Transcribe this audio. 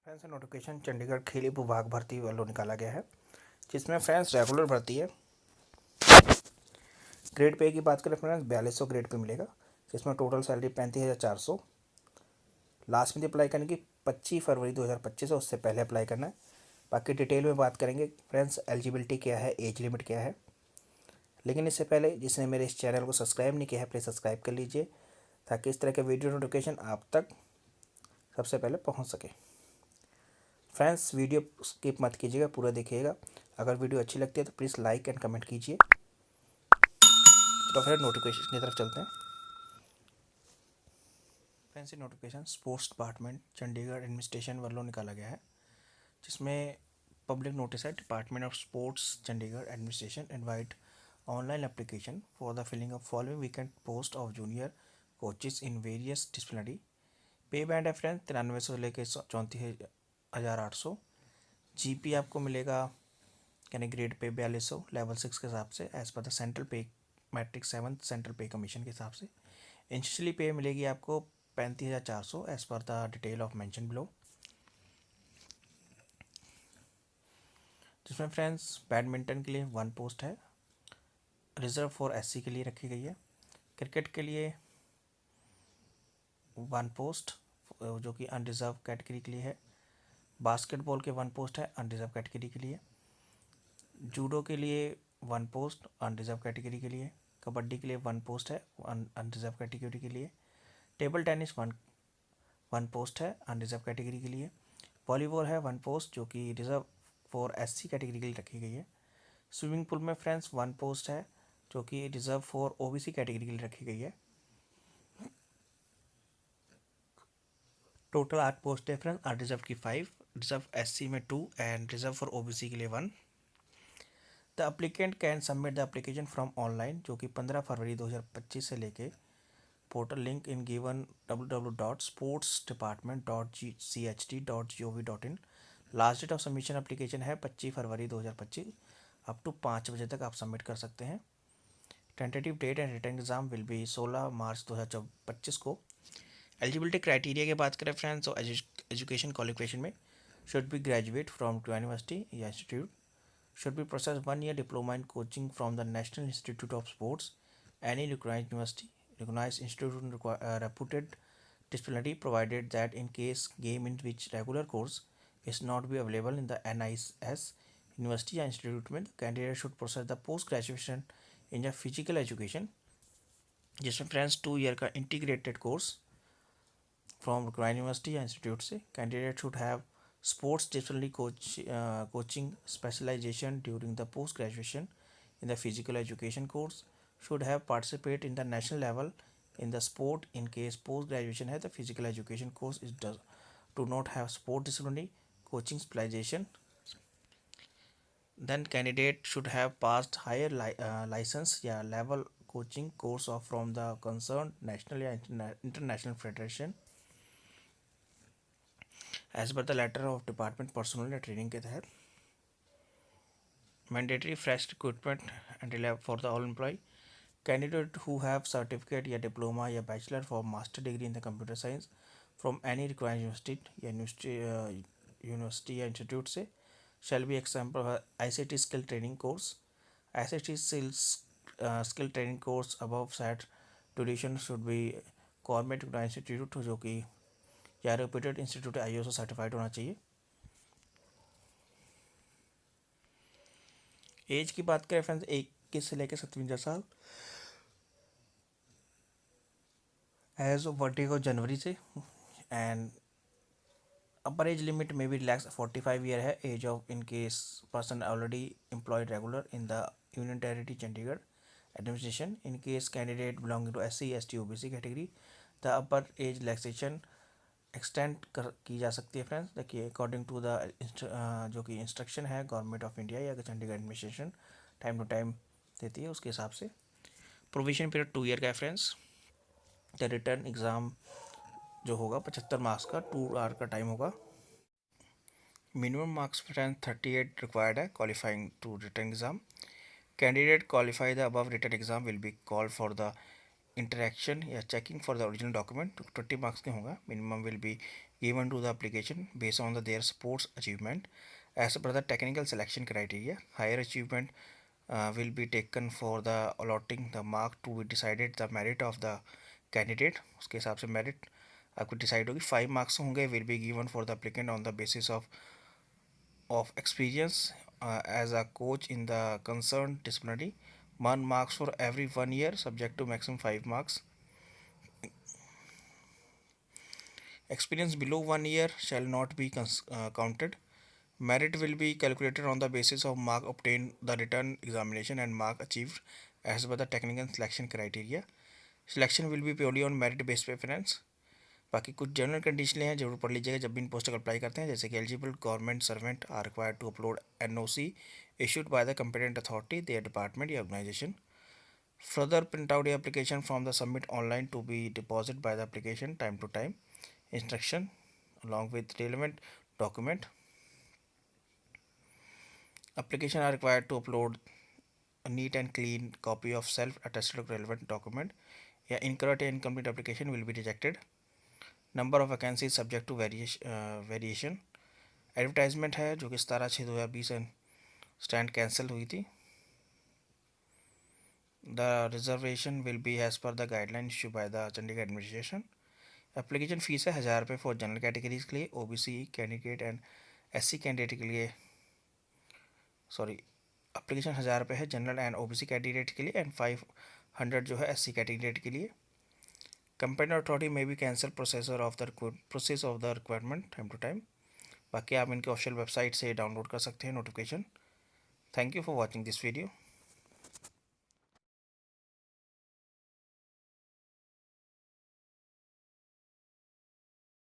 Friends notification Chandigarh खेल विभाग भर्ती वालों निकाला गया है, जिसमें फ्रेंड्स रेगुलर भर्ती है। ग्रेड पे की बात करें फ्रेंड्स 4200 ग्रेड पे मिलेगा, जिसमें टोटल सैलरी 35,400। लास्ट में अप्लाई करने की 25 फरवरी 2025 है, उससे पहले अप्लाई करना है। बाकी डिटेल में बात करेंगे फ्रेंड्स, एलिजिबिलिटी क्या है, एज लिमिट क्या है। लेकिन इससे पहले जिसने मेरे इस चैनल को सब्सक्राइब नहीं किया है प्लीज़ सब्सक्राइब कर लीजिए, ताकि इस तरह के वीडियो नोटिफिकेशन आप तक सबसे पहले पहुँच सके। फ्रेंड्स वीडियो स्किप मत कीजिएगा, पूरा देखिएगा। अगर वीडियो अच्छी लगती है तो प्लीज़ लाइक एंड कमेंट कीजिए। तो फिर नोटिफिकेशन की तरफ चलते हैं। फ्रेंड्स ये notification sports department Chandigarh administration वालों निकाला गया है, जिसमें पब्लिक नोटिस है। Department of sports Chandigarh administration invite online application for the filling of following weekend post of junior coaches in various disciplinary. Pay band है फ्रेंड्स 93 से लेकर 34,800। जीपी आपको मिलेगा यानी ग्रेड पे 4200 लेवल 6 के हिसाब से एज पर द सेंट्रल पे मैट्रिक 7 सेंट्रल पे कमीशन के हिसाब से। इंशली पे मिलेगी आपको 35,400 as per the detail of mention below. जिसमें फ्रेंड्स बैडमिंटन के लिए 1 पोस्ट है, रिजर्व फॉर एससी के लिए रखी गई है। क्रिकेट के लिए 1 पोस्ट जो कि अनरिजर्व कैटेगरी के लिए है। बास्केटबॉल के 1 पोस्ट है अनरिजर्व कैटेगरी के लिए। जूडो के लिए 1 पोस्ट अनरिजर्व कैटेगरी के लिए। कबड्डी के लिए 1 पोस्ट है अनरिजर्व कैटेगरी के लिए। टेबल टेनिस 1 पोस्ट है अनरिजर्व कैटेगरी के लिए। वॉलीबॉल है 1 पोस्ट जो कि रिजर्व फॉर एससी कैटेगरी के लिए रखी गई है। स्विमिंग पूल में फ्रेंड्स 1 पोस्ट है जो कि रिजर्व फॉर ओबीसी कैटेगरी के लिए रखी गई है। टोटल 8 पोस्ट है फ्रेंड्स, अनरिजर्व की 5, रिजर्व एससी में 2 एंड रिजर्व फॉर ओबीसी के लिए 1। The applicant can submit the application from online जो कि 15 फरवरी 2025 से लेके portal link in given www.sportsdepartment.cht.gov.in। Last date of submission application है 25 फरवरी 2025। अप टू 5 बजे तक आप सबमिट कर सकते हैं। Tentative date and written exam will be 16 March 2025 को। एलिजिबिलिटी क्राइटेरिया की बात करें फ्रेंड्स तो एजुकेशन क्वालिफिकेशन में should be graduate from university या institute, should be processed 1 year diploma in coaching from the National Institute of Sports, any recognized university, recognized institute reputed disciplinary, provided that in case game in which regular course is not be available in the NIS university or institute में, the candidate should process the post graduation in a physical education, जिसमें friends 2 year का integrated course from recognized university या institute से। Candidate should have sports disciplinary coaching specialization during the post graduation in the physical education course, should have participated in the national level in the sport in case post graduation है the physical education course is do not have sport disciplinary coaching specialization. Then candidate should have passed higher license या level coaching course of from the concerned national या international federation as per the letter of department personnel या training के तहत। Mandatory fresh recruitment and for the all employ. Candidate who have certificate या diploma या bachelor for master degree in the computer science from any required university या institute से shall be example ICT skill training course. ICT skill training course above set duration should be government institute जो कि या reputed institute ISO certified होना चाहिए। As की बात करें फ्रेंड्स 21 से लेकर 57 साल एज ऑफ 1 जनवरी से। एंड अपर एज लिमिट में भी रिलैक्स 45 ईयर है। Age of in case person already employed regular in the union territory Chandigarh administration. In case candidate belonging to SC ST OBC category the upper age relaxation extend की जा सकती है friends. देखिए according to the जो कि instruction है government of India या Chandigarh administration time to time देती है, उसके हिसाब से। प्रोविजन पीरियड 2 ईयर का है फ्रेंड्स। द रिटर्न एग्ज़ाम जो होगा 75 मार्क्स का 2 आवर का टाइम होगा। मिनिमम मार्क्स फ्रेंड्स 38 रिक्वायर्ड है qualifying to written exam. Candidate qualify the above written exam will be called for the interaction या checking for the original document 20 marks के होगा. Minimum will be given to the application based on the their sports achievement as per the technical selection criteria. Higher achievement will be taken for the allotting the mark to be decided the merit of the candidate. उसके हिसाब से merit आपको decide होगी. 5 marks होंगे will be given for the applicant on the basis of experience as a coach in the concerned disciplinary. 1 marks for every 1 year subject to maximum 5 marks. Experience below 1 year shall not be counted. Merit will be calculated on the basis of mark obtained the written examination and mark achieved as per the technical selection criteria. Selection will be purely on merit based preference. बाकी कुछ general condition हैं जरूर पढ़ लीजिएगा जब भी इन post apply करते हैं, जैसे कि eligible government servant are required to upload NOC issued by the competent authority, their department or organization. Further, print out the application from the submit online to be deposited by the application time to time. Instruction along with relevant document. Application are required to upload a neat and clean copy of self-attested relevant document. या incorrect and incomplete application will be rejected. Number of vacancies subject to variation. Advertisement है जो कि 17/6/2020 stand cancel हुई थी. The reservation will be as per the guideline issued by the Chandigarh administration. Application fees है 1000 रुपये for general categories के लिए, OBC candidate and SC candidate के लिए. एप्लीकेशन 1000 रुपये है जनरल एंड OBC कैंडिडेट के लिए एंड 500 जो है SC कैंडिडेट के लिए. कंपेटेंट अथॉरिटी में भी cancel process of the requirement time to time. बाकी आप इनके ऑफिशियल वेबसाइट से डाउनलोड कर सकते हैं notification. Thank you for watching this video.